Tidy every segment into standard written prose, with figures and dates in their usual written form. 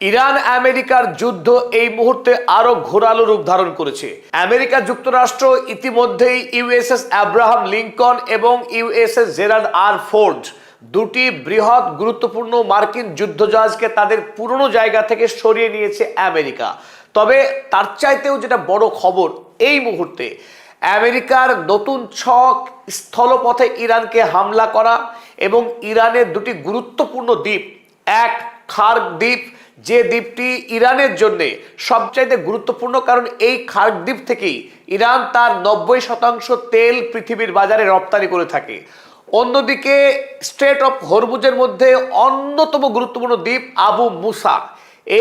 Iran আমেরিকার যুদ্ধ এই মুহূর্তে আরো ঘোরালো রূপ ধারণ করেছে। আমেরিকা যুক্তরাষ্ট্র ইতিমধ্যেই ইউএসএস আব্রাহাম লিঙ্কন এবং ইউএসএস জেরাল্ড আর ফোর্ড দুটি বৃহৎ গুরুত্বপূর্ণ মার্কিন যুদ্ধজাহাজকে তাদের পুরনো জায়গা থেকে সরিয়ে নিয়েছে আমেরিকা। তবে তার চাইতেও যেটা বড় খবর এই মুহূর্তে, আমেরিকার নতুন ছক স্থলপথে ইরানকে হামলা করা এবং ইরানের দুটি গুরুত্বপূর্ণ দ্বীপ, এক খার্গ দ্বীপ, যে দ্বীপটি ইরানের জন্য সবচাইতে গুরুত্বপূর্ণ, কারণ এই খার্গ দ্বীপ থেকেই ইরান তার 90% তেল পৃথিবীর বাজারে রপ্তানি করে থাকে। অন্যদিকে স্ট্রেট অফ হরমুজের মধ্যে অন্যতম গুরুত্বপূর্ণ দ্বীপ আবু মুসা।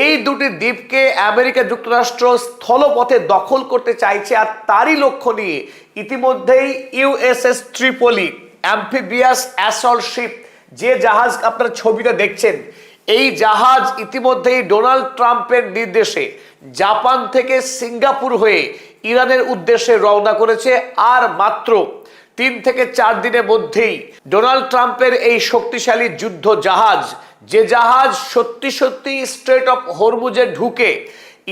এই দুটি দ্বীপকে আমেরিকা যুক্তরাষ্ট্র স্থলপথে দখল করতে চাইছে, আর তারই লক্ষ্য নিয়ে ইতিমধ্যেই USS Tripoli amphibious assault ship, যে জাহাজ আপনারা ছবিটা দেখছেন, এই জাহাজ ইতিমধ্যেই ডোনাল্ড ট্রাম্পের নির্দেশে জাপান থেকে সিঙ্গাপুর হয়ে ইরানের উদ্দেশ্যে রওনা করেছে। আর মাত্র 3 থেকে 4 দিনের মধ্যেই ডোনাল্ড ট্রাম্পের এই শক্তিশালী যুদ্ধ জাহাজ, যে জাহাজ সত্যি সত্যি স্ট্রেট অফ হরমুজে ঢুকে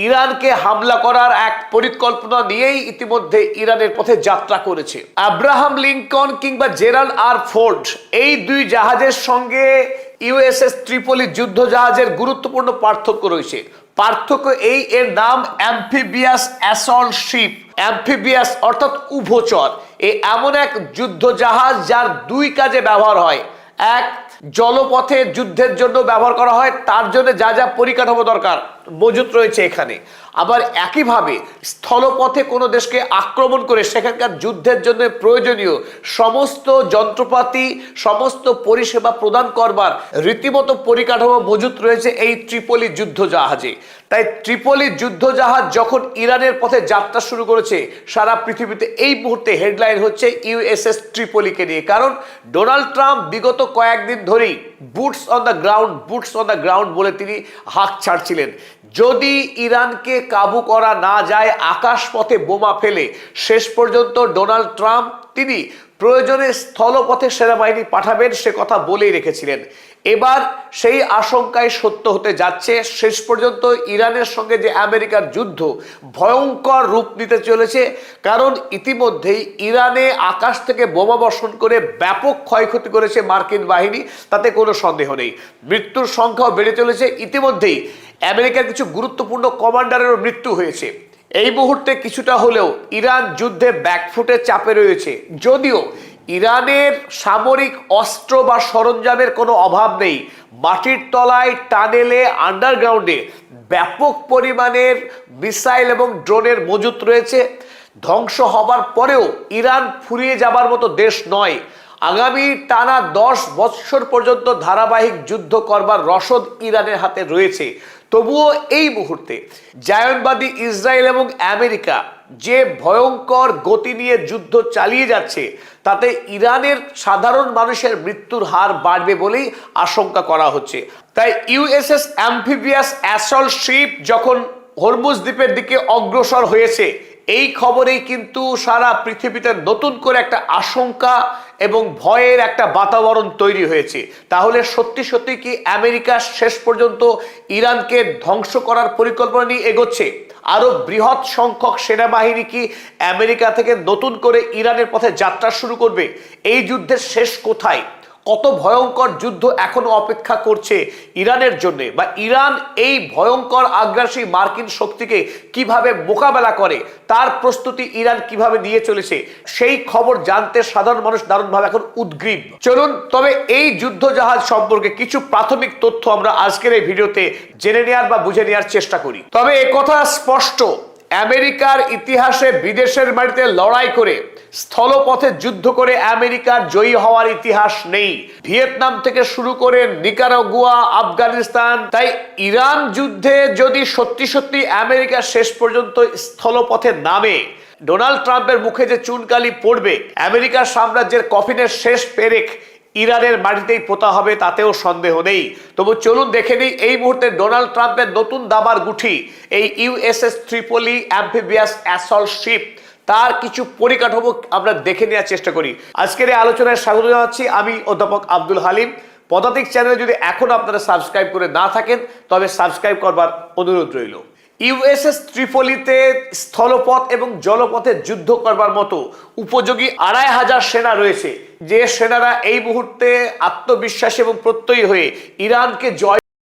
ইরানকে হামলা করার এক পরিকল্পনা নিয়েই ইতিমধ্যে ইরানের পথে যাত্রা করেছে। আব্রাহাম লিঙ্কন কিংবা জেরাল্ড আর ফোর্ড, এই দুই জাহাজের সঙ্গে ইউএসএস ট্রিপলি যুদ্ধ জাহাজের গুরুত্বপূর্ণ পার্থক্য রয়েছে। পার্থক্য এই, এর নাম অ্যাম্ফিবিয়াস অ্যাসল্ট শিপ। অ্যাম্ফিবিয়াস অর্থাৎ উভচর। এমন এক যুদ্ধ জাহাজ যার দুই কাজে ব্যবহার হয়। এক, জলপথে যুদ্ধের জন্য ব্যবহার করা হয়, তার জন্য যা যা পরিকাঠামো দরকার মজুত রয়েছে এখানে। আবার একইভাবে স্থলপথে কোনো দেশকে আক্রমণ করে সেখানকার যুদ্ধের জন্য প্রয়োজনীয় সমস্ত যন্ত্রপাতি, সমস্ত পরিষেবা প্রদান করবার রীতিমতো পরিকাঠামো মজুত রয়েছে এই ট্রিপলি যুদ্ধ জাহাজে। তাই ট্রিপলি যুদ্ধ জাহাজ যখন ইরানের পথে যাত্রা শুরু করেছে, সারা পৃথিবীতে এই মুহূর্তে হেডলাইন হচ্ছে ইউএসএস ট্রিপলিকে নিয়ে। কারণ ডোনাল্ড ট্রাম্প বিগত কয়েকদিন ধরেই boots on the ground, boots on the ground বলে তিনি হাঁক ছাড়ছিলেন। যদি ইরানকে কাবু করা না যায়, আকাশপথে বোমা ফেলে শেষ পর্যন্ত ডোনাল্ড ট্রাম্প তিনি প্রয়োজনে স্থলপথে সেনাবাহিনী পাঠাবেন, সে কথা বলেই রেখেছিলেন। এবার সেই আশঙ্কায় সত্য হতে যাচ্ছে। শেষ পর্যন্ত ইরানের সঙ্গে যে আমেরিকার যুদ্ধ ভয়ঙ্কর রূপ নিতে চলেছে, কারণ ইতিমধ্যেই ইরানে আকাশ থেকে বোমা বর্ষণ করে ব্যাপক ক্ষয়ক্ষতি করেছে মার্কিন বাহিনী, তাতে কোনো সন্দেহ নেই। মৃত্যুর সংখ্যাও বেড়ে চলেছে। ইতিমধ্যেই আমেরিকার কিছু গুরুত্বপূর্ণ কমান্ডারেরও মৃত্যু হয়েছে। এই মুহূর্তে কিছুটা হলেও ইরান যুদ্ধে ব্যাকফুটের চাপে রয়েছে। যদিও ইরানের সামরিক অস্ত্র বা সরঞ্জামের কোনো অভাব নেই, মাটির তলায়, টানেলে, আন্ডারগ্রাউন্ডে ব্যাপক পরিমাণের মিসাইল এবং ড্রোনের মজুত রয়েছে। ধ্বংস হবার পরেও ইরান ফুরিয়ে যাবার মতো দেশ নয়। আগামী টানা 10 বছর পর্যন্ত ধারাবাহিক যুদ্ধ করবার রসদ ইরানের হাতে রয়েছে। তবুও এই মুহূর্তে জায়নবাদী ইসরায়েল এবং আমেরিকা যে ভয়ঙ্কর গতি নিয়ে যুদ্ধ চালিয়ে যাচ্ছে, তাতে ইরানের সাধারণ মানুষের মৃত্যুর হার বাড়বে বলেই আশঙ্কা করা হচ্ছে। তাই ইউএসএস অ্যাম্ফিবিয়াস অ্যাসল্ট শিপ যখন হরমুজ দ্বীপের দিকে অগ্রসর হয়েছে, এই খবরেই কিন্তু সারা পৃথিবীতে নতুন করে একটা আশঙ্কা এবং ভয়ের একটা বাতাবরণ তৈরি হয়েছে। তাহলে সত্যি সত্যি কি আমেরিকা শেষ পর্যন্ত ইরানকে ধ্বংস করার পরিকল্পনা নিয়ে এগোচ্ছে? আরো বৃহৎ সংখ্যক সেনাবাহিনী কি আমেরিকা থেকে নতুন করে ইরানের পথে যাত্রা শুরু করবে? এই যুদ্ধের শেষ কোথায়? কত ভয়ঙ্কর যুদ্ধ এখনো অপেক্ষা করছে ইরানের জন্য, বা ইরান এই ভয়ঙ্কর আগ্রাসী মার্কিন শক্তিকে কিভাবে মোকাবেলা করে, তার প্রস্তুতি ইরান কিভাবে নিয়ে চলেছে, সেই খবর জানতে সাধারণ মানুষ দারুণভাবে এখন উদ্গ্রীব। চলুন তবে এই যুদ্ধ জাহাজ সম্পর্কে কিছু প্রাথমিক তথ্য আমরা আজকের এই ভিডিওতে জেনে নেওয়ার বা বুঝে নেওয়ার চেষ্টা করি। তবে একথা স্পষ্ট, আমেরিকার ইতিহাসে বিদেশের মাটিতে লড়াই করে, স্থলপথে যুদ্ধ করে আমেরিকার জয়ী হওয়ার ইতিহাস নেই। ভিয়েতনাম থেকে শুরু করে নিকারাগুয়া, আফগানিস্তান। তাই ইরান যুদ্ধে যদি সত্যি সত্যি আমেরিকা শেষ পর্যন্ত স্থলপথে নামে, ডোনাল্ড ট্রাম্পের মুখে যে চুনকালি পড়বে, আমেরিকার সাম্রাজ্যের কফিনের শেষ পেরেক ইরানের মাটিতেই পোতা হবে, তাতেও সন্দেহ নেই। তবু চলুন দেখে নিই এই মুহূর্তে ডোনাল্ড ট্রাম্পের নতুন দাবার গুঠি, এই USS Tripoli amphibious assault ship, তার কিছু পরিকাঠামো আমরা দেখে নেওয়ার চেষ্টা করি। আজকের এই আলোচনায় স্বাগত জানাচ্ছি আমি অধ্যাপক আব্দুল হালিম। পদাতিক চ্যানেল যদি এখন আপনারা সাবস্ক্রাইব করে না থাকেন তবে সাবস্ক্রাইব করবার অনুরোধ রইল। ইউএসএস ত্রিপলিতে স্থলপথ এবং জলপথে যুদ্ধ করবার মতো উপযোগী 2500 সেনা রয়েছে, যে সেনারা এই মুহূর্তে আত্মবিশ্বাসী এবং প্রত্যয়ী হয়ে ইরানকে জয়